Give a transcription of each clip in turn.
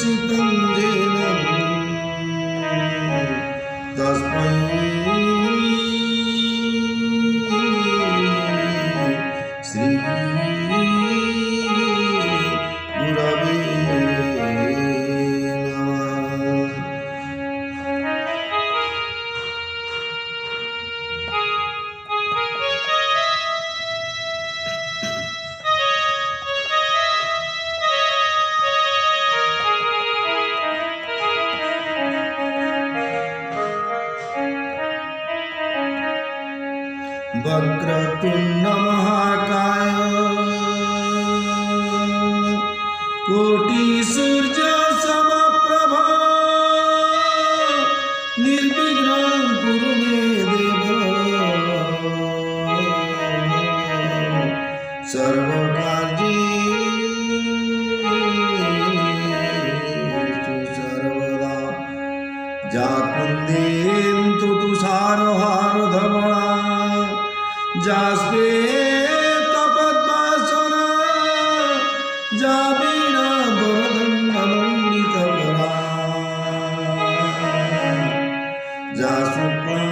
दर्शितं येन तस्मै श्री गुरवे नमः। वक्रतुण्ड महाकाय कोटि सूर्य समप्रभा निर्विघ्नं कुरु मे देव सर्वकार्येषु सर्वदा जाकुन्देन्तु तुषारहारधवला जास्वे तपद्मासना जावीणा वरदण्डमण्डितकरा जा शुक्ला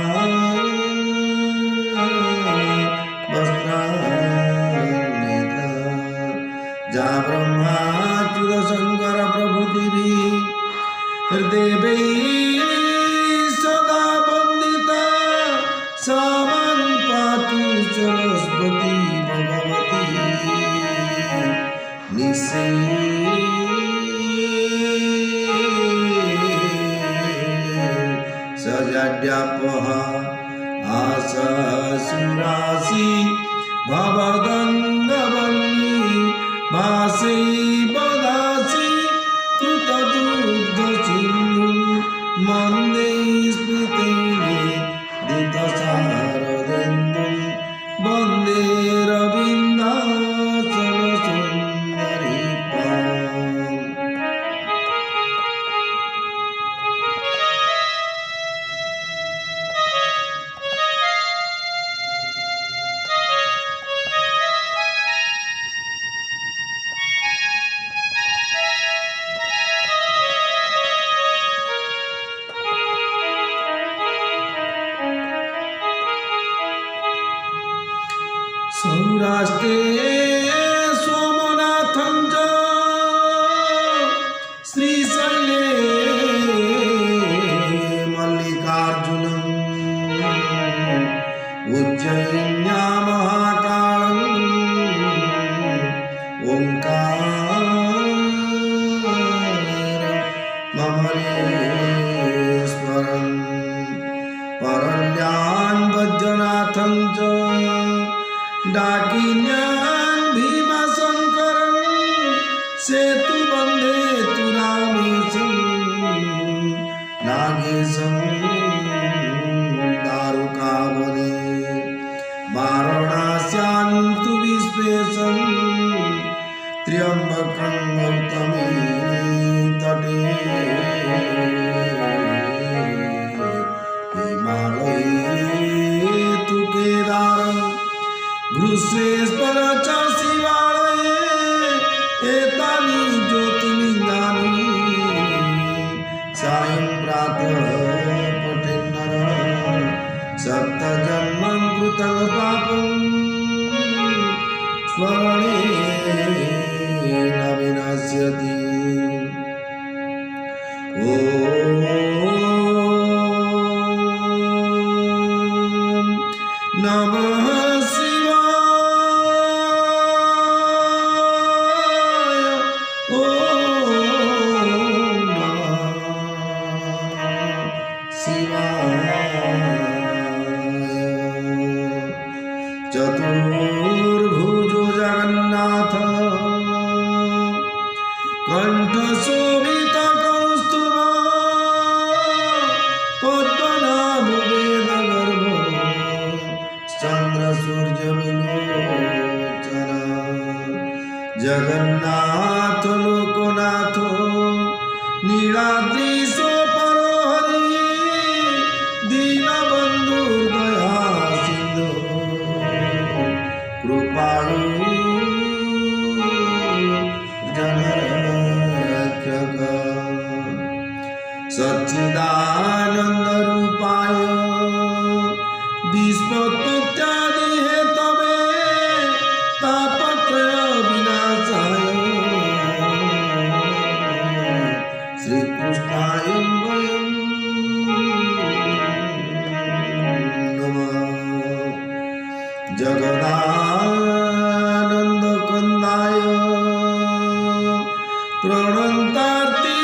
वस्त्रान्विता जा ब्रह्माच्युतशङ्कर प्रभृतिभिः हृदेवैः सदा वन्दिता सामं पातु सरस्वती भगवती सजाड्यापः आशासुरासि भवदङ्गवल्ली भासै वदासि कृतदुग्धसिन्धुं मन्दे स्मृतैः दितसारदेन्दुं वन्दे रविन्दासनसुन्दरीपाम्। सौराष्ट्रे सोमनाथं च श्रीशैले मल्लिकार्जुनम् उज्जयिन्या महाकालम् ओंकारममलेश्वरम् परल्यान् वज्रनाथं च डाकिन्यान् भीमाशङ्करं सेतुबन्धे तु रामेशं नागेशं दारुकावने वाराणस्यां तु विश्वेशं त्र्यम्बकं गौतमी तटे हिमालये तु केदारम् घृष्णेश्वर च शिवालये एतानि ज्योतिर्लिङ्गानि सायं प्रातः पठेन्नरः सप्तजन्मं कृतं पापं स्मरणेन विनश्यति। ॐ नमः चतुर्भुजो जगन्नाथ कंठशोभित कौस्तुभ पद्मनाभो वेदगर्भ चन्द्रसूर्यविलोचन जगन्नाथ लोकनाथ नीलाद्रीशो परोहरि दीनबन्धु दया सिन्धु कृपालु जनरक्षक। प्रणन्तार्ति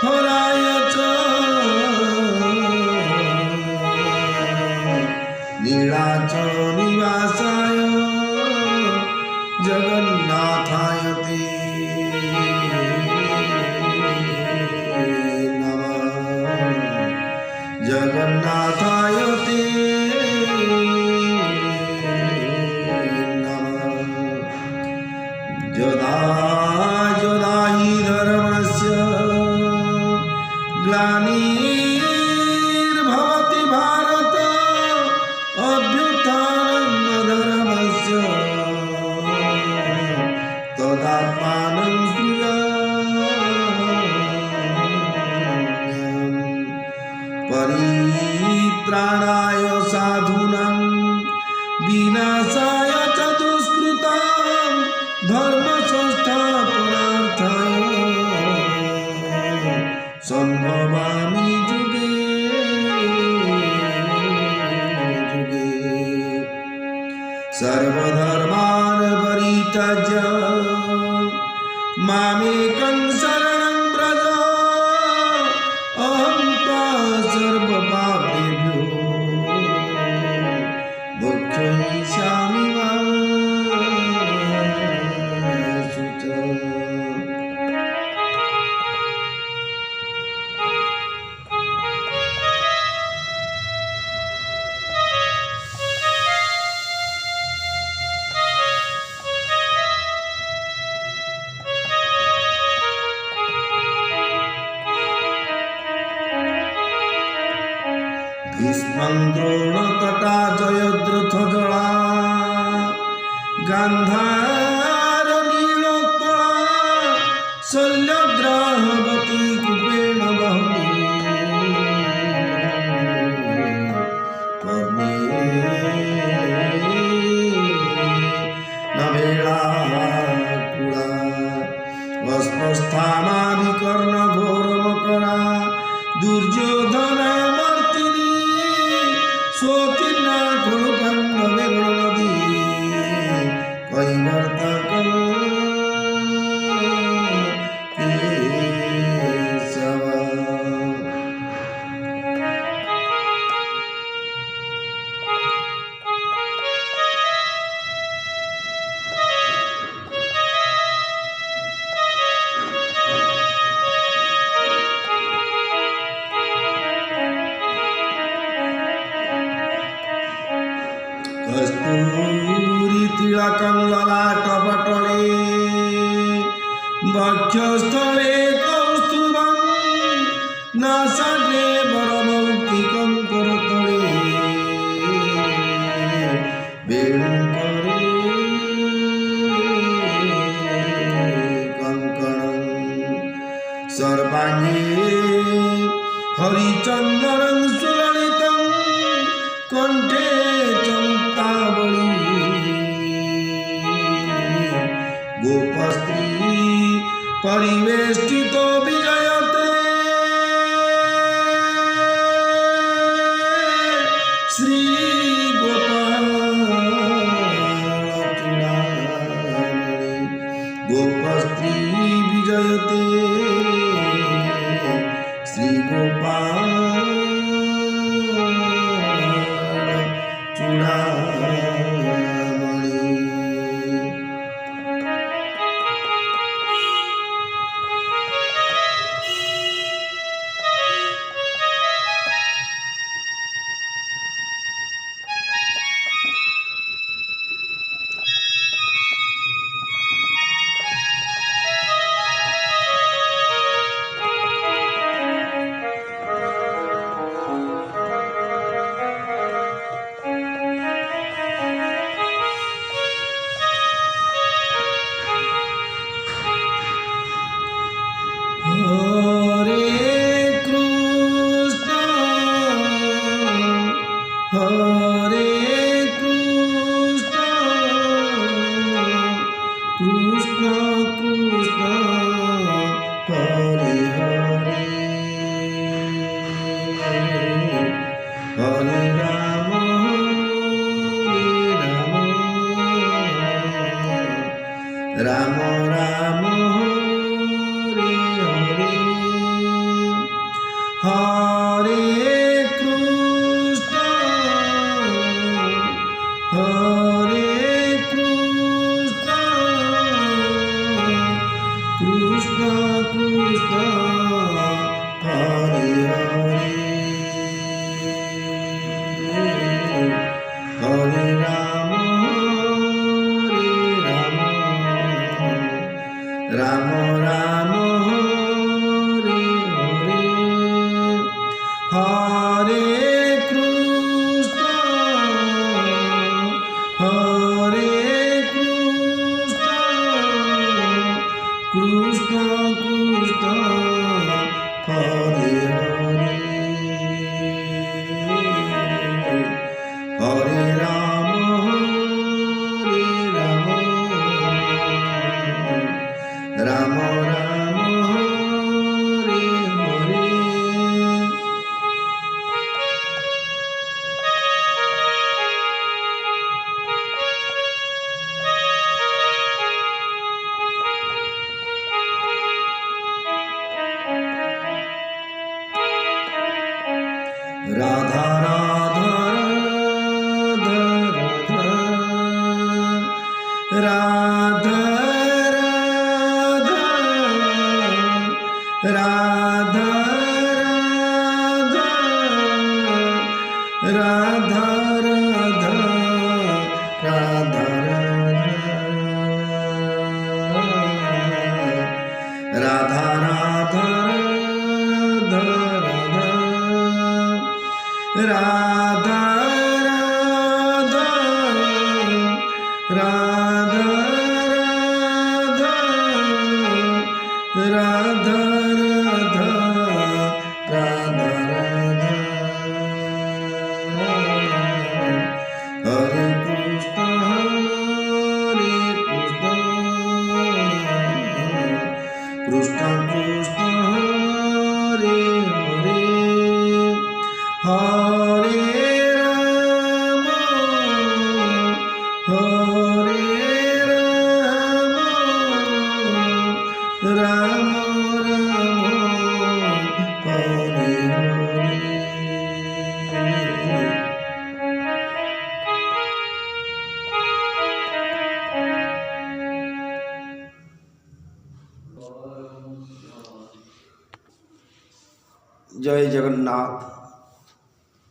हराय च नीलाचल निवासाय जगन्नाथाय ते जगन्नाथाय ते नमः। यदा यदा हि धर्मस्य ग्लानिर्भवति भारत अभ्युत्थानं धर्मस्य तदात्मानं परित्राणाय साधूनां विनाशाय च दुष्कृतां धर्म संस्थापनार्थाय सम्भवामि जुगे जुगे। सर्वधर्मान् परित्यज्य मामेकं शरणं व्रज अहं त्वा सर्वपापेभ्यो मोक्षयिष्यामि मा शुचः। भीष्मं द्रोणतटा जयद्रथजला गान्धारनीलोत्पला शल्यग्राहवती कृपेण बहूनि कर्णे नवेलाकुला वस्त्रस्थानाभिकर्णघोरमकरा दुर्योधनामर्तिनी सोतिना खडुखण्डविरणनदी कैवर्तक केशव। कस्तूरितिलकं ललाटपटले वक्षस्थले कौस्तुभं नासाग्रे वरमौक्तिकं करतले वेणुकरे कङ्कणं सर्वाङ्गे हरिचन्दनं सुललितं कंठे चमुक्तावली गोपस्त्री परिवेष्टितो विजयते श्री गोपाल चूड़ामणि गोपस्त्री विजयते श्री गोपाल राम राम हरे हरे हरे कृष्ण कृष्ण कृष्ण हरे हरे हरे राम राम राम हरे हरे हरे कृष्ण कृष्ण कृष्ण हरे हरे हरे राम राम राम हरे हरे राधा राधा राधा राधा राधा राधा राधा राधा राधा राधा राधा राधा राधा राधा हरे कृष्ण कृष्ण कृष्ण हरे हरे हरे राम राम राम हरे हरे जय जगन्नाथ।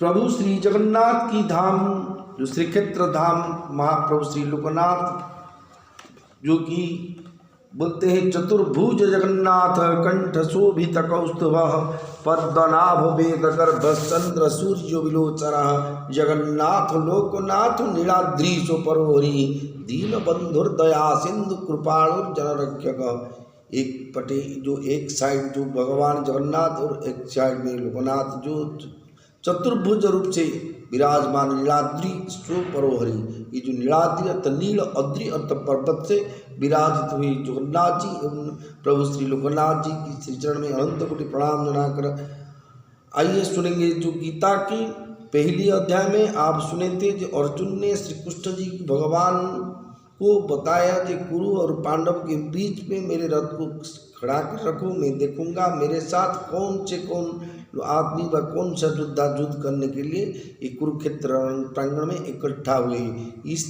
प्रभु श्री जगन्नाथ की धाम जो श्री क्षेत्र धाम महाप्रभु श्री लोकनाथ जो कि बोलते हैं चतुर्भुज जगन्नाथ कंठ शोभित कौस्तुभ पद्मनाभ वेद गर्भ चंद्र सूर्य विलोचन जगन्नाथ लोकनाथ नीलाद्रीशो परोहरि दीन बंधुर दया सिंधु कृपाणुर जनरक्षक। एक पटे जो एक साइड जो भगवान जगन्नाथ और एक साइड में लोकनाथ जो चतुर्भुज रूप से विराजमान नीलाद्री सो परोहरि। ये जो नीलाद्री अर्थ नील अद्रि अर्थ पर्वत से विराजित हुई जगन्नाथ जी एवं प्रभु श्री लोकनाथ जी की श्री चरण में अनंत कोटि प्रणाम जनाकर आइए सुनेंगे जो गीता की पहली अध्याय में आप सुने थे जो अर्जुन ने श्री कृष्ण जी भगवान को बताया कि कुरु और पांडव के बीच में मेरे रथ को खड़ा कर रखो, मैं देखूंगा मेरे साथ कौन से कौन आदमी व कौन सा योद्धा युद्ध करने के लिए ये कुरुक्षेत्र प्रांगण में इकट्ठा हुए। इस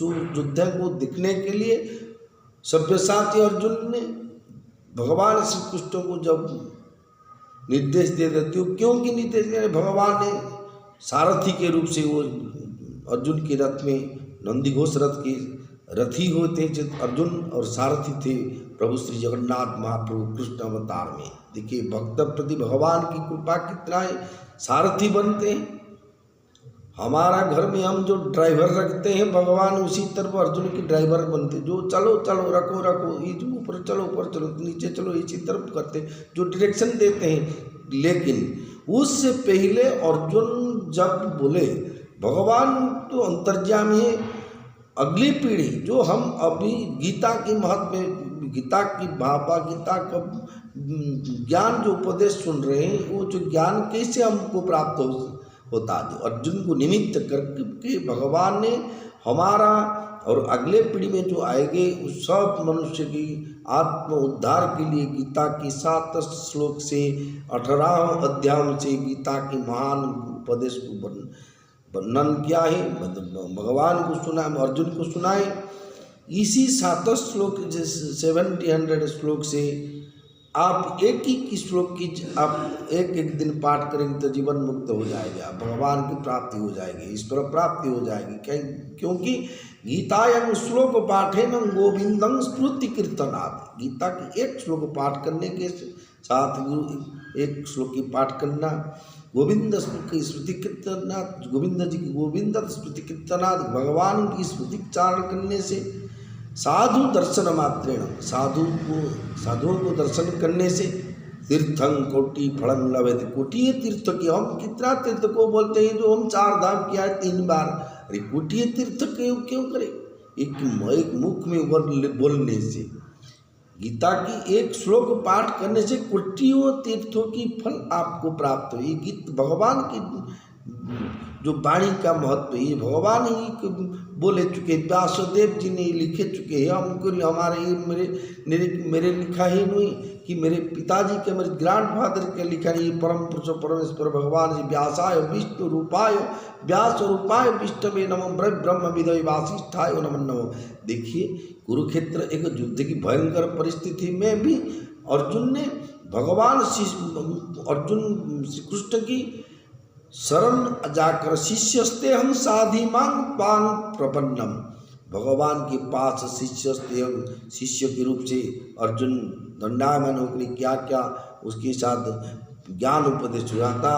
योद्धा को देखने के लिए सभ्यसाची अर्जुन ने भगवान श्री कृष्ण को जब निर्देश दे देते हो, क्योंकि निर्देश दे भगवान ने सारथी के रूप से वो अर्जुन के रथ में नंदीघोष रथ के रथी होते थे अर्जुन और सारथी थे प्रभु श्री जगन्नाथ महाप्रभु कृष्ण अवतार में। देखिए भक्त प्रति भगवान की कृपा कितना है, सारथी बनते हैं। हमारा घर में हम जो ड्राइवर रखते हैं भगवान उसी तरफ अर्जुन की ड्राइवर बनते, जो चलो चलो रखो रखो, ऊपर चलो नीचे चलो, इसी तरफ करते जो डायरेक्शन देते हैं। लेकिन उससे पहले अर्जुन जब बोले भगवान तो अंतर्यामी है, अगली पीढ़ी जो हम अभी गीता की महत्व गीता की भावा गीता का ज्ञान जो उपदेश सुन रहे हैं वो जो ज्ञान कैसे हमको प्राप्त होता है। अर्जुन को निमित्त करके भगवान ने हमारा और अगले पीढ़ी में जो आएंगे उस सब मनुष्य की आत्म उद्धार के लिए गीता की 7 श्लोक से 18 अध्याय से गीता की महान उपदेश को वर्णन किया है। भगवान को सुना, अर्जुन को सुनाए। इसी 7 श्लोक 700 श्लोक से आप एक ही श्लोक की आप एक दिन पाठ करेंगे तो जीवन मुक्त हो जाएगा, भगवान की प्राप्ति हो जाएगी, ईश्वर प्राप्ति हो जाएगी। क्योंकि गीतायां श्लोक पाठेन गोविंदं स्मृति कीर्तनात्, गीता की एक श्लोक पाठ करने के साथ एक श्लोक की पाठ करना, गोविंद की स्मृति कीर्तनात्, गोविंद जी की गोविंद स्मृति कीर्तनात्, भगवान की स्मृति चारण करने से, साधु दर्शन मात्रेण, साधुओं को दर्शन करने से तीर्थं कोटि फलम लभते, कोटि तीर्थ के हम कितना तीर्थ को बोलते हैं जो हम 4 धाम किया है 3 बार, अरे कोटि तीर्थ क्यों करें, एक मुख में बोलने से, गीता की एक श्लोक पाठ करने से कोटियों तीर्थों की फल आपको प्राप्त हो। ये गीत भगवान की जो वाणी का महत्व है, ये भगवान ही बोले चुके, व्यासदेव जी ने लिखे चुके हैं। हमको हमारे मेरे लिखा ही नहीं कि मेरे पिताजी के, मेरे ग्रैंड फादर के लिखा नहीं, परम पुरुष परमेश्वर भगवान जी व्यासाय विष्णु रूपाय व्यास रूपाय विष्णवे नमो ब्रह्म विदय वासिष्ठाय नमो नमो। देखिए कुरुक्षेत्र एक युद्ध की भयंकर परिस्थिति में भी अर्जुन ने अर्जुन श्री कृष्ण की शरण जाकर शिष्यस्ते हम साधि मांग पांग प्रपन्नम, भगवान के पास शिष्यस्ते हम, शिष्य के रूप से अर्जुन दंडायमान होकर क्या क्या उसके साथ ज्ञान उपदेश हुआ था।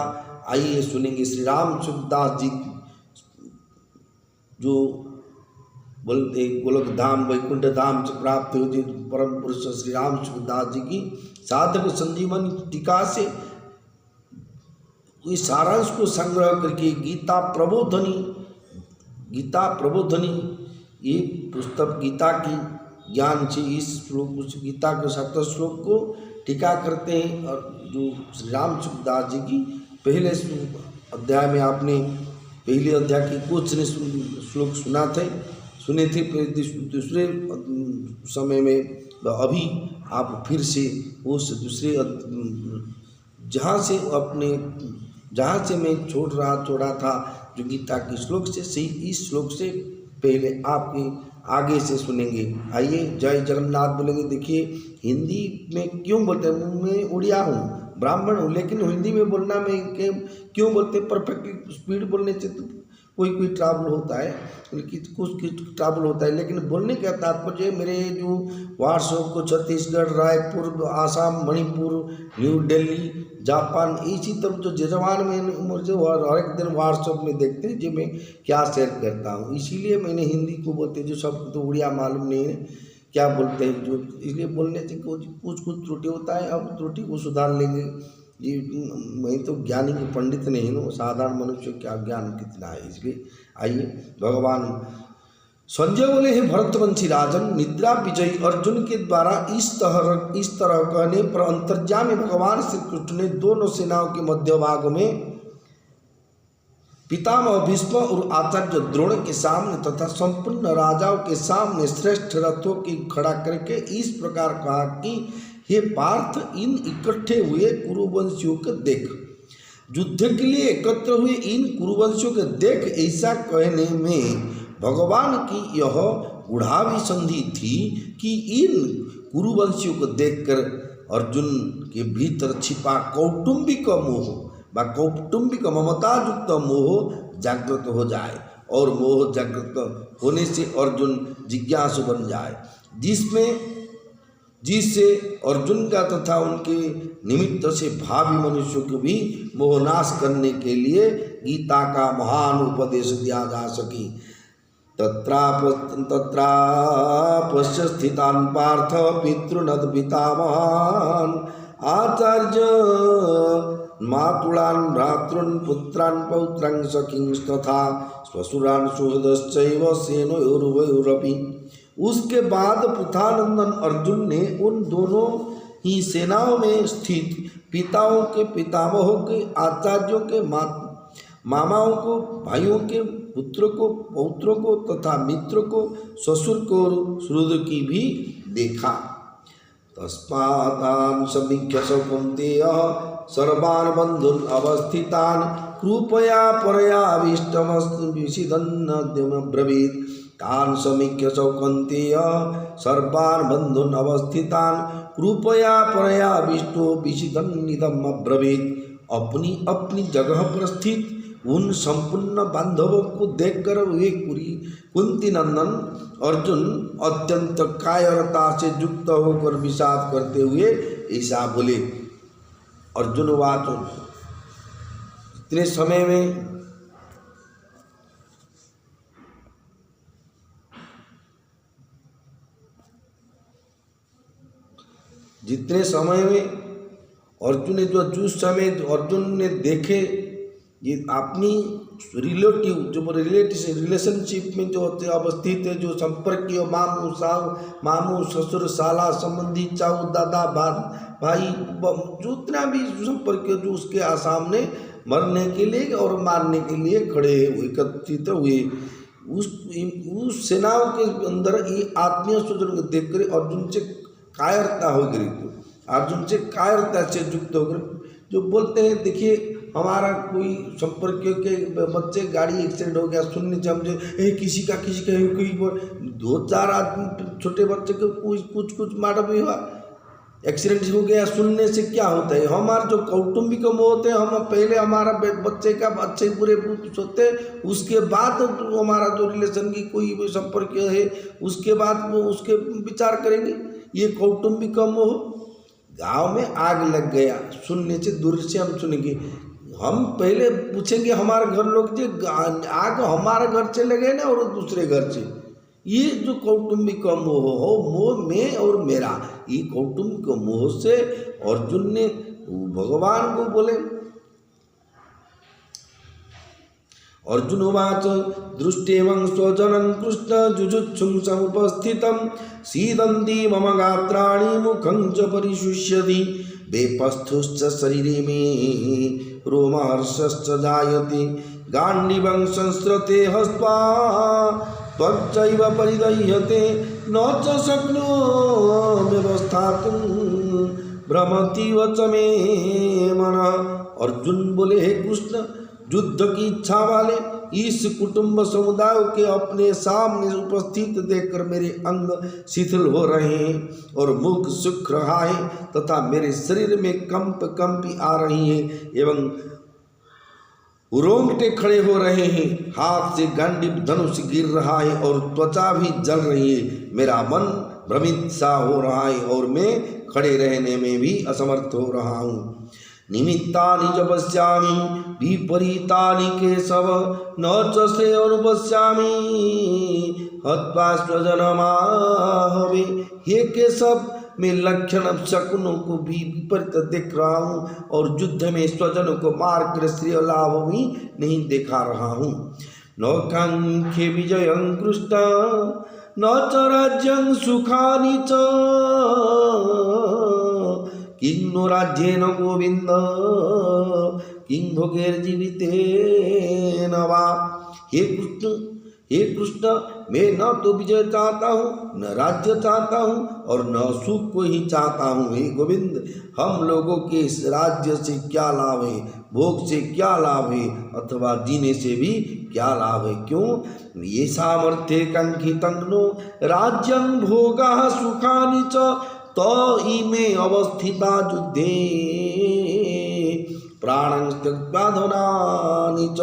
आइए सुनेंगे श्री राम सुखदास जी जो बोलते गोलक धाम वैकुंठ धाम से प्राप्त होते परम पुरुष श्री राम सुखदास जी की साधक संजीवनी टीका से इस सारांश को संग्रह करके गीता प्रबोधनी ये पुस्तक गीता की ज्ञान से इस श्लोक गीता के 7 श्लोक को टीका करते हैं। और जो श्री राम सुखदास जी की पहले अध्याय में आपने पहले अध्याय की कुछ श्लोक सुने थे दूसरे समय में, अभी आप फिर से उस दूसरे जहाँ से मैं छोड़ा था जो गीता के श्लोक से, सही इस श्लोक से पहले आपके आगे से सुनेंगे। आइए जय जगन्नाथ बोलेंगे। देखिए हिंदी में क्यों बोलते हैं, मैं उड़िया हूँ, ब्राह्मण हूँ, लेकिन हिंदी में बोलना में क्यों बोलते, परफेक्ट स्पीड बोलने से तो कोई ट्रैवल होता है, कुछ ट्रैवल होता है, लेकिन बोलने का तात्पर्य मेरे जो व्हाट्सएप को छत्तीसगढ़, रायपुर, आसाम, मणिपुर, न्यू दिल्ली, जापान, इसी तरह जो जवान में मुझे हर एक दिन व्हाट्सएप में देखते हैं जो मैं क्या शेयर करता हूँ, इसीलिए मैंने हिंदी को बोलते, जो सब तो उड़िया मालूम नहीं है क्या बोलते हैं, जो इसलिए बोलने से कुछ त्रुटि होता है। अब त्रुटि को सुधार लेंगे। ये मैं तो ज्ञानी के पंडित नहीं हूँ, साधारण मनुष्य क्या ज्ञान कितना है, इसलिए आइए भगवान संजय बोले हैं भरतवंशी राजन, निद्रा विजयी अर्जुन के द्वारा इस तरह कहने पर अंतर्यामी भगवान श्री कृष्ण ने दोनों सेनाओं के मध्य भाग में पितामह भीष्म और आचार्य द्रोण के सामने तथा संपूर्ण राजाओं के सामने श्रेष्ठ रथों की खड़ा करके इस प्रकार कहा कि हे पार्थ, इन इकट्ठे हुए कुरुवंशियों को देख, युद्ध के लिए एकत्र हुए इन कुरुवंशियों को देख। ऐसा कहने में भगवान की यह गूढ़ावी संधि थी कि इन कुरुवंशियों को देखकर अर्जुन के भीतर छिपा कौटुंबिक मोह व कौटुंबिक ममता युक्त मोह जागृत हो जाए, और मोह जागृत होने से अर्जुन जिज्ञासु बन जाए, जिससे अर्जुन का तथा उनके निमित्त से भावी मनुष्यों को भी मोहनाश करने के लिए गीता का महान उपदेश दिया जा सके। तत्रापश्य स्थितान् पार्थ पितृनद पितामहान् आचार्य मातुलान् भ्रातॄन् पुत्रान् पौत्रान् सखींस्तथा श्वशुरान् सुहृदश्चैव सेनयोरुभयोरपि। उसके बाद पुथानंदन अर्जुन ने उन दोनों ही सेनाओं में स्थित पिताओं के पितामहों के आचार्यों के मामाओं को, भाइयों के पुत्रों को, पौत्रों को तथा मित्रों को, ससुर को और श्रुद की भी देखा। तस्मादान समीक्ष्य स कौन्तेय सर्वान् बन्धुन् अवस्थितान् कृपया परयाविष्टमस्तु विषिदन्नद्यमब्रवीत्। तान् समीक्ष्य स कौन्तेय सर्वान् बन्धुन् अवस्थितान् कृपया परयाविष्टो विषिदन्निदमब्रवीत्। अपनी अपनी जगह पर स्थित उन संपूर्ण बांधवों को देखकर वे कुंती नंदन अर्जुन अत्यंत कायरता से युक्त होकर विषाद करते हुए ऐसा बोले। अर्जुन वाच, इतने समय में जितने समय में अर्जुन ने जिस समय अर्जुन ने देखे ये अपनी रिलेटिव जो रिलेशनशिप में जो अवस्थित है, जो संपर्कीय मामू साहू, मामू ससुर साला संबंधी चाऊ दादा भाई जितना भी संपर्कीय जो उसके सामने मरने के लिए और मारने के लिए खड़े एकत्रित हुए, उस सेनाओं के अंदर ये आत्मीय स्वजन को देखकर अर्जुन से कायरता हो गई। अर्जुन से कायरता से युक्त होकर जो बोलते हैं, देखिए हमारा कोई संपर्कियों के बच्चे गाड़ी एक्सीडेंट हो गया, सुनने से हमसे किसी का कोई 2-4 आदमी छोटे बच्चे को कुछ मारा भी हुआ, एक्सीडेंट हो गया, सुनने से क्या होता है। हमारे जो कौटुंबिक मोह होते हैं, हम पहले हमारा बच्चे का अच्छे बुरे सोचते, उसके बाद हमारा जो रिलेशन की कोई भी संपर्क है उसके बाद वो उसके विचार करेंगे। ये कौटुंबिक मोह। गांव में आग लग गया, सुनने से दूर से हम सुनेंगे, हम पहले पूछेंगे हमारे घर लोग जे आग हमारे घर से लगे ना और दूसरे घर से। ये जो कौटुंबिक मोह हो, मोह में और मेरा, ये कौटुंबिक मोह से अर्जुन ने भगवान को बोले। अर्जुन उवाच दृष्टेवं स्वजनं कृष्ण जुजुत्सुं समुपस्थितं सीदन्ति मम गात्राणि मुखं च परिशुष्यति वेपस्थुश्च शरीरे मे रोमहर्षश्च जायते गाण्डीवं संस्रते हस्त्वा त्वच्चैव परिदह्यते न च शक्नोमि व्यवस्थातुं भ्रमतीव च मे मनः। अर्जुन बोले, हे कृष्ण, युद्ध की इच्छा वाले इस कुटुंब समुदाय के अपने सामने उपस्थित देखकर मेरे अंग शिथिल हो रहे हैं और मुख सूख रहा है तथा मेरे शरीर में कंपी आ रही है एवं रोंगटे खड़े हो रहे हैं। हाथ से गांडीव धनुष गिर रहा है और त्वचा भी जल रही है। मेरा मन भ्रमित सा हो रहा है और मैं खड़े रहने में भी असमर्थ हो रहा हूँ। निमित्तानि च पश्यामि विपरीतानि केशव न च श्रेयोनुपश्यामि हत्वा स्वजनमाहवे। हे केशव, मैं लक्षण शकुनों को भी विपरीत देख रहा हूँ और युद्ध में स्वजनों को मारकर श्रेय लाभ भी नहीं देखा रहा हूँ। न कांक्षे विजयं कृष्ण न च राज्यं सुखानि च किं नो राज्येन गोविंद किं भोगैर्जीवितेन वा। हे कृष्ण, मैं न तो विजय चाहता हूँ, न राज्य चाहता हूँ और न सुख को ही चाहता हूँ। हे गोविंद, हम लोगों के इस राज्य से क्या लाभ है, भोग से क्या लाभ है अथवा जीने से भी क्या लाभ है। क्यों? ये सामर्थ्य कंकितं नो राज्यं भोगाः सुखानि च तो इमे अवस्थिता युद्धे प्राणं त्यक्त्वा धनानि च।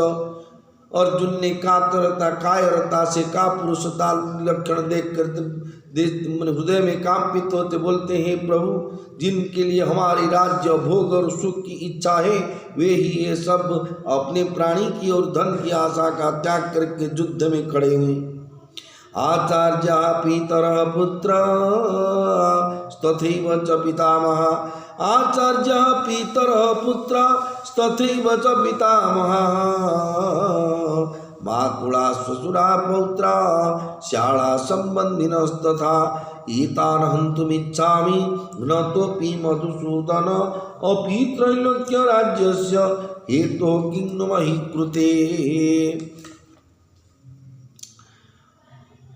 अर्जुन ने कायरता से कापुरुषता लक्षण देखकर हृदय में कांपित होते बोलते हैं, प्रभु, जिनके लिए हमारी राज्य भोग और सुख की इच्छा है वे ही ये सब अपने प्राणी की और धन की आशा का त्याग करके युद्ध में खड़े हुए। आचार्य पितरः पुत्र तथैव च पितामह आचार्य पितरः पुत्र तथैव च पितामह मातुला श्वशुरा पौत्रा शाला संबंधिनस्तथा एतान् हन्तुमिच्छामि घ्नतोऽपि मधुसूदन अपि त्रैलोक्यराज्यस्य हेतोः किं नु महि कृते।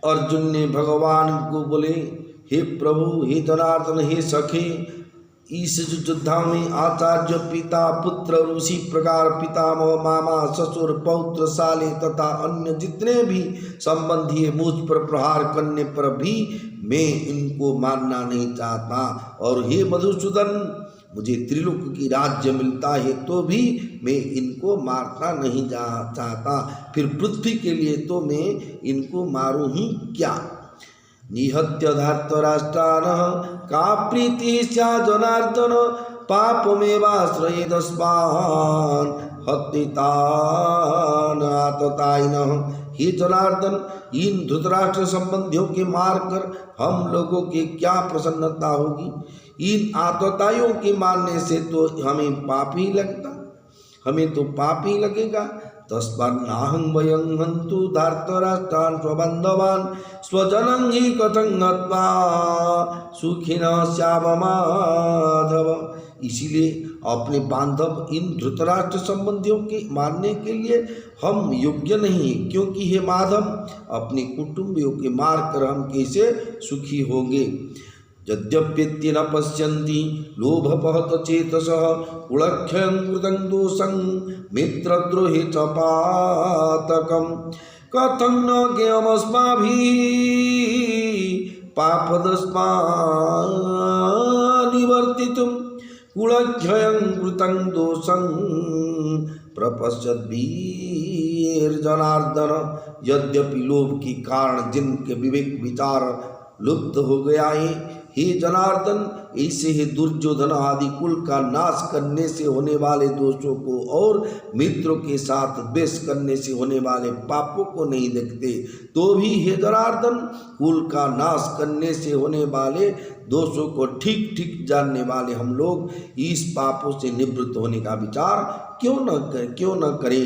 अर्जुन ने भगवान को बोले, हे प्रभु, हे जनार्दन, हे सखे, इस योद्धा में आचार्य, पिता, पुत्र और उसी प्रकार पितामह, मामा, ससुर, पौत्र, साले तथा अन्य जितने भी संबंधी मुझ पर प्रहार करने पर भी मैं इनको मानना नहीं चाहता। और हे मधुसूदन, मुझे त्रिलोक की राज्य मिलता है तो भी मैं इनको मारना नहीं चाहता, फिर पृथ्वी के लिए तो मैं इनको मारूं ही क्या। निहत्य धार्तराष्ट्रान् का प्रीति स्यात् जनार्दन पापमेवाश्रयेदस्मान् हत्वितान् आततायिनः। हे जनार्दन, इन धृतराष्ट्र संबंधियों के मारकर हम लोगों की क्या प्रसन्नता होगी। इन आतताइयों के मारने से तो हमें पाप ही लगता, हमें तो पाप ही लगेगा। तस्मान्नाहं वयं हन्तु धार्तराष्ट्रान् स्वबान्धवान् स्वजनं हि कथं हत्वा सुखिनः स्याम माधव। इसीलिए अपने बांधव इन धृतराष्ट्र संबंधियों के मारने के लिए हम योग्य नहीं, क्योंकि हे माधव, अपने कुटुंबियों के मारकर हम कैसे सुखी होंगे। यद्यप्येते न पश्यन्ति लोभपहत चेतसः कुलक्षयं कृतं दोषं मित्रद्रोहे च पातकं कथं न ज्ञेयमस्माभिः पापदस्मान्निवर्तितुं कुलक्षयं कृतं दोषं प्रपश्यद्भिर्जनार्दन। यद्यपि लोभ के कारण जिनके विवेक विचार लुप्त हो गया है, हे जनार्दन, ऐसे ही दुर्योधन आदि कुल का नाश करने से होने वाले दोषों को और मित्रों के साथ द्वेष करने से होने वाले पापों को नहीं देखते, तो भी हे जनार्दन, कुल का नाश करने से होने वाले दोषों को ठीक ठीक जानने वाले हम लोग इस पापों से निवृत्त होने का विचार क्यों न करें।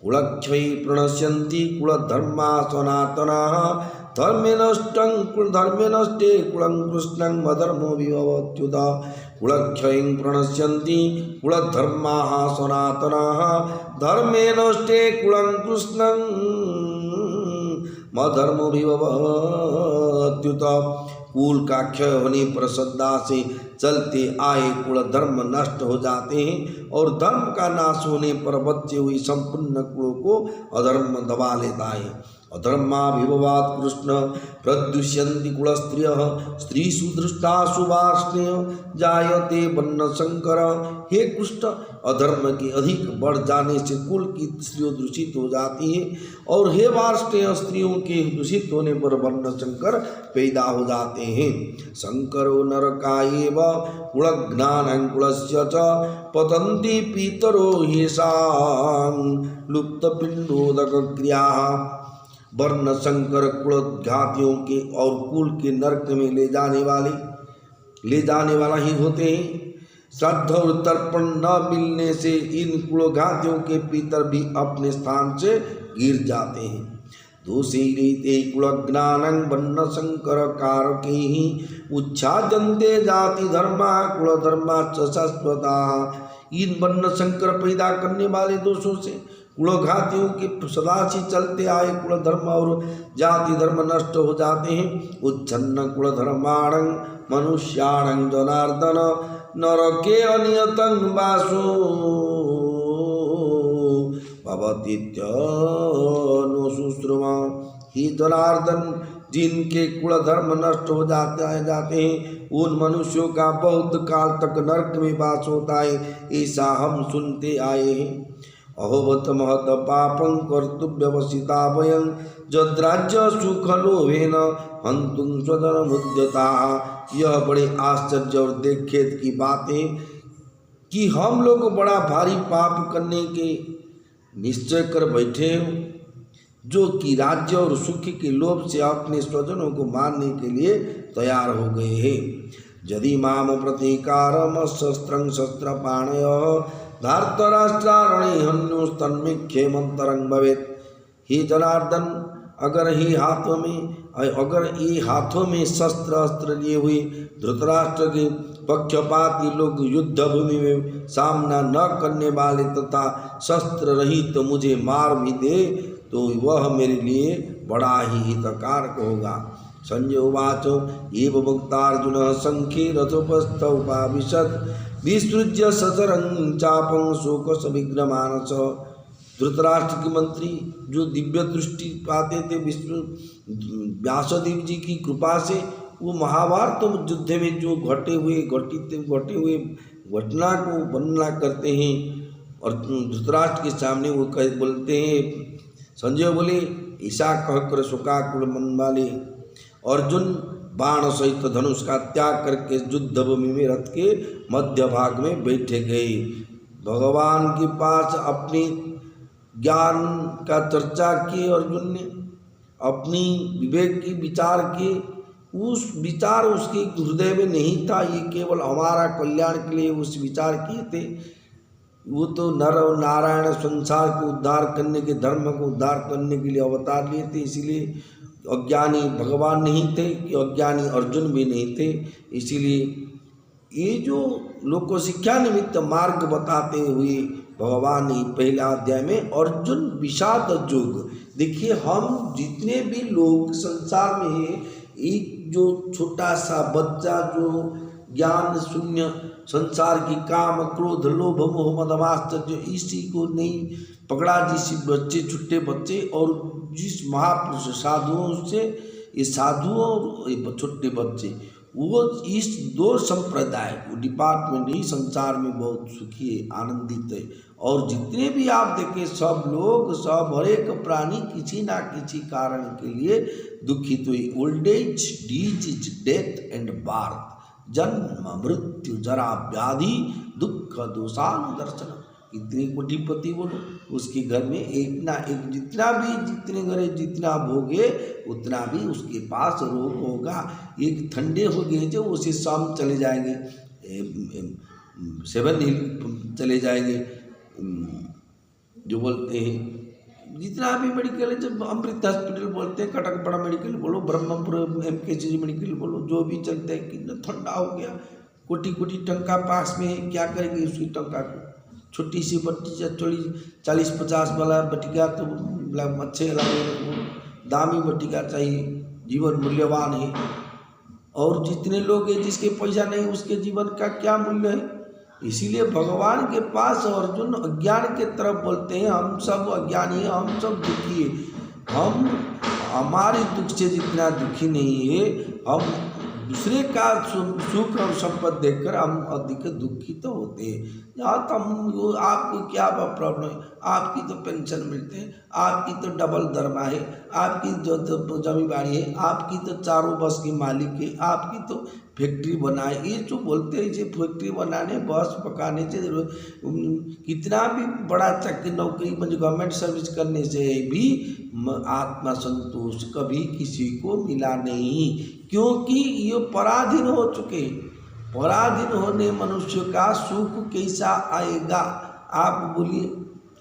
कुलक्षये प्रणश्यन्ति कुलधर्मा सनातनाः धर्मे नष्टे कुलं कृष्णं मधर्मो विभवत्युत। कुलक्षयं प्रणश्यन्ति कुलधर्माः सनातनाः धर्मे नष्टे कुलं कृष्णं मधर्मो विभवत्युत। कुल का क्षय होने पर श्रद्धा से चलते आए कुल धर्म नष्ट हो जाते हैं, और धर्म का नाश होने पर बचे हुए संपूर्ण कुलों को अधर्म दबा लेता है। अधर्माभिभवात् कृष्ण प्रद्युष्यन्ति कुलस्त्रियः स्त्रीषु दृष्टासु वार्ष्णेय जायते वर्णशंकर। हे कृष्ण, अधर्म के अधिक बढ़ जाने से कुल की स्त्रियों दूषित हो जाती है, और हे वार्ष्णेय, स्त्रियों के दूषित होने पर वर्णशंकर पैदा हो जाते हैं। शंकरो नरकायेव कुलज्ञानं कुलस्य च पतन्ति पितरो येषां लुप्तपिण्डोदक क्रियाः। वर्ण शंकर कुलघातियों के और कुल के नरक में ले जाने वाला ही होते हैं। श्राद्ध और तर्पण न मिलने से इन कुलघातियों के पितर भी अपने स्थान से गिर जाते हैं। दोषीरीते कुलज्ञानं वर्ण शंकर कारकैः उच्छाद्यन्ते जाति धर्मा कुलधर्मा च शाश्वता। इन वर्ण शंकर पैदा करने वाले दोषों से कुलघातियों के सदा से चलते आए कुल धर्म और जाति धर्म नष्ट हो जाते हैं। उच्छन्न कुल धर्माणं मनुष्याणं जनार्दन नरके अनियतं वासो भवतीत्यनुशुश्रुमा। हे जनार्दन, जिनके कुल धर्म नष्ट हो जाते हैं उन मनुष्यों का बहुत काल तक नरक में वास होता है, ऐसा हम सुनते आए हैं। अहोवत महत पापं कर्तव्यवसिता वयं जद्राज्य सुखलोभेन हन्तुं स्वजनमुद्यताः। यह बड़े आश्चर्य और देखखेद की बात है कि हम लोग बड़ा भारी पाप करने के निश्चय कर बैठे हो, जो कि राज्य और सुख के लोभ से अपने स्वजनों को मारने के लिए तैयार हो गए हैं। यदि माम प्रतीकारम शस्त्रं शस्त्रपाणयः धार्तराष्ट्रारणे हन्युस्तन्मे क्षेमंतरं भवेत्। हे जनार्दन, अगर ये हाथों में शस्त्र अस्त्र लिए हुए धृतराष्ट्र के पक्षपाती लोग युद्ध भूमि में सामना न करने वाले तथा शस्त्र रहित तो मुझे मार भी दे तो वह मेरे लिए बड़ा ही हितकारक होगा। संजय उवाच एव भक्तार्जुन संख्ये रथोपस्थ उपाविशत् विसृज्य सचरं चापं शोकस विग्रमानस। धृतराष्ट्र के मंत्री जो दिव्य दृष्टि पाते थे व्यासदेव जी की कृपा से, वो महाभारत युद्ध में जो घटे हुए घटना को वर्णना करते हैं और धृतराष्ट्र के सामने वो बोलते हैं। संजय बोले, ऐसा कहकर शोकाकुल मन वाले अर्जुन बाण सहित धनुष का त्याग करके युद्ध भूमि में रथ के मध्य भाग में बैठे गए। भगवान के पास अपने ज्ञान का चर्चा किए अर्जुन ने, अपनी विवेक की विचार किए। उस विचार उसके हृदय में नहीं था, ये केवल हमारा कल्याण के लिए उस विचार किए थे। वो तो नर और नारायण संसार को उद्धार करने के, धर्म को उद्धार करने के लिए अवतार लिए थे। इसीलिए अज्ञानी भगवान नहीं थे कि अज्ञानी अर्जुन भी नहीं थे। इसीलिए ये जो लोग को शिक्षा निमित्त मार्ग बताते हुए भगवान ने पहले अध्याय में अर्जुन विषाद योग, देखिए हम जितने भी लोग संसार में हैं, एक जो छोटा सा बच्चा जो ज्ञान शून्य संसार की काम क्रोध लोभ मोह मद मात्सर्य इसी को नहीं पकड़ा, जिस बच्चे छोटे बच्चे और जिस महापुरुष साधुओं से, ये साधुओं और ये छोटे बच्चे, वो इस दो संप्रदाय को डिपार्टमेंट ही संसार में बहुत सुखी है, आनंदित है। और जितने भी आप देखें सब लोग, सब हर एक प्राणी किसी ना किसी कारण के लिए दुखित हुई। Old age, disease, death and birth, जन्म मृत्यु जरा व्याधि दुख दोषानुदर्शन। कितने कोटिपति बोलो, उसके घर में एक ना एक जितने घरे जितना भोगे उतना भी उसके पास रोग होगा। एक ठंडे हो गए जो उसे शाम चले जाएंगे, 7 हिल चले जाएंगे, जो बोलते हैं जितना भी मेडिकल है, जब अमृत हॉस्पिटल बोलते हैं, कटक बड़ा मेडिकल बोलो, ब्रह्मपुर MKG मेडिकल बोलो, जो भी चलते हैं, कितना ठंडा हो गया, कोटि कोटि टंका पास में है, क्या करेंगे उसकी टंका को। छोटी सी बट्टी 40-50 वाला बटिका तो अच्छे लगे, दामी बटिका चाहिए, जीवन मूल्यवान है। और जितने लोग हैं जिसके पैसा नहीं उसके जीवन का क्या मूल्य है। इसीलिए भगवान के पास अर्जुन अज्ञान के तरफ बोलते हैं, हम सब अज्ञानी हैं, हम सब दुखी हैं। हम हमारे दुख से जितना दुखी नहीं है, हम दूसरे का सुख और संपत्ति देखकर हम अधिक दुखित तो होते हैं। यहाँ तो हम, आपको क्या प्रॉब्लम है, आपकी तो पेंशन मिलते हैं, आपकी तो डबल दरमा है, आपकी जो तो जमींदारी है, आपकी तो 4 बस की मालिक है, आपकी तो फैक्ट्री बनाए। ये जो बोलते हैं, ये फैक्ट्री बनाने बस पकाने से कितना भी बड़ा चाकरी नौकरी गवर्नमेंट सर्विस करने से भी आत्मा संतोष कभी किसी को मिला नहीं, क्योंकि ये पराधीन हो चुके। पराधीन होने मनुष्य का सुख कैसा आएगा, आप बोलिए।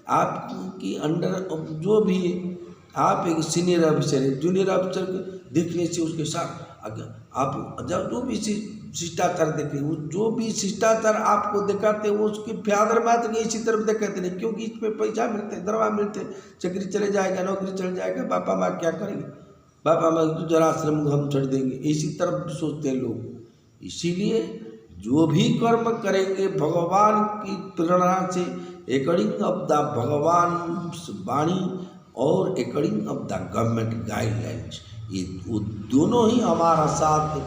आपकी अंडर जो भी है, आप एक सीनियर ऑफिसर है, जूनियर ऑफिसर देखने से उसके साथ आप जब जो भी शिष्टाचार देखे, वो जो भी शिष्टाचार आपको दिखाते वो उसके फ्यादर मात्र के इसी तरफ दिखाते नहीं, क्योंकि इसमें पैसा मिलते, दरवा मिलते, चाकरी चले जाएगा, नौकरी चले जाएगा, बापा माँ क्या करेंगे, बापा माँ तो जरा आश्रम को हम छोड़ देंगे, इसी तरफ सोचते हैं लोग। इसीलिए जो भी कर्म करेंगे भगवान की प्रेरणा से, अकॉर्डिंग ऑफ द भगवान वाणी और according of the government guidelines, ये वो दोनों ही हमारा साथ,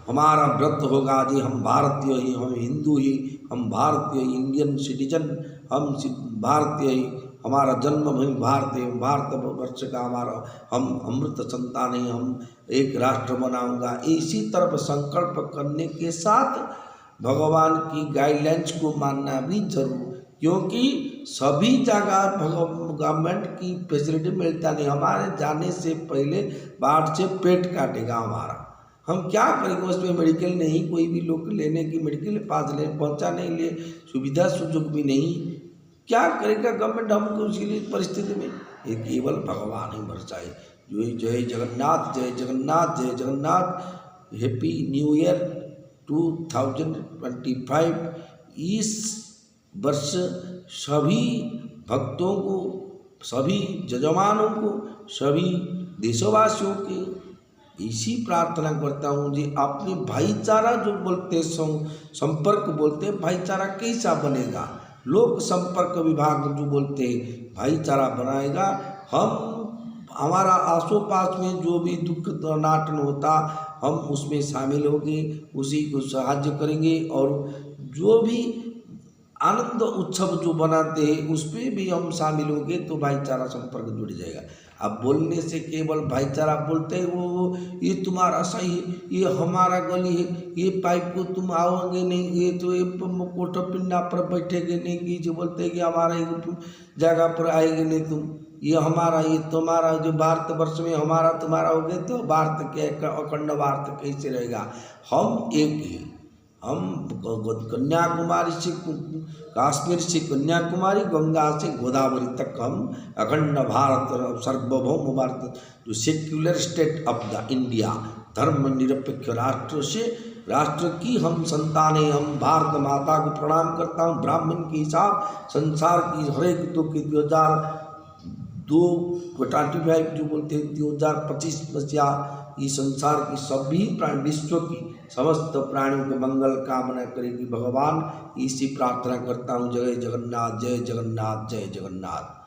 हमारा व्रत होगा जी। हम भारतीय ही, हम हिंदू ही, हम भारतीय इंडियन सिटीजन, हम भारतीय ही, हमारा जन्मभूमि भारत वर्ष का हमारा, हम अमृत संतान ही, हम एक राष्ट्र बनाऊंगा, इसी तरफ संकल्प करने के साथ भगवान की गाइडलाइंस को मानना भी जरूर, क्योंकि सभी जगह गवर्नमेंट की फैसिलिटी मिलता नहीं। हमारे जाने से पहले बाढ़ से पेट काटेगा हमारा, हम क्या करेंगे। उसमें मेडिकल नहीं, कोई भी लोग लेने की मेडिकल पास ले पहुँचा नहीं, ले सुविधा सुযোग भी नहीं, क्या करेगा गवर्नमेंट हमको उसके लिए परिस्थिति में। ये केवल भगवान ही बरसाए। जय जगन्नाथ, जय जगन्नाथ, जय जगन्नाथ। Happy new year 2025। इस वर्ष सभी भक्तों को, सभी जजमानों को, सभी देशवासियों के इसी प्रार्थना करता हूँ जी, अपने भाईचारा जो बोलते संपर्क बोलते हैं, भाईचारा कैसा बनेगा? लोक संपर्क विभाग जो बोलते हैं भाईचारा बनाएगा। हम हमारा आसो पास में जो भी दुख अनाटन होता हम उसमें शामिल होंगे, उसी को सहायता करेंगे। और जो भी आनंद उत्सव जो बनाते हैं उस पर भी हम शामिल होंगे तो भाईचारा संपर्क जुड़ जाएगा। अब बोलने से केवल भाईचारा बोलते हैं वो ये तुम्हारा सही है, ये हमारा गली है, ये पाइप को तुम आओगे नहीं, ये तो ये कोठा पिंडा पर बैठेगे नहीं, कि जो बोलते हैं कि हमारा जगह पर आएंगे नहीं तुम, ये हमारा ये तुम्हारा। जो भारतवर्ष में हमारा तुम्हारा हो गए तो भारत के अखंड भारत कैसे रहेगा? हम एक ही, हम कन्याकुमारी से काश्मीर से कन्याकुमारी, गंगा से गोदावरी तक हम अखंड भारत, सार्वभौम भारत, जो secular state of the India, धर्मनिरपेक्ष राष्ट्र से राष्ट्र की हम संतान हैं। हम भारत माता को प्रणाम करता हूँ। ब्राह्मण के हिसाब संसार की हरेक तो की 2025 जो बोलते हैं 2025 मसीहा इस संसार की सभी प्राणी, विश्व की समस्त प्राणियों के मंगल कामना करेगी भगवान। इसी प्रार्थना करता हूँ। जय जगन्नाथ, जय जगन्नाथ, जय जगन्नाथ।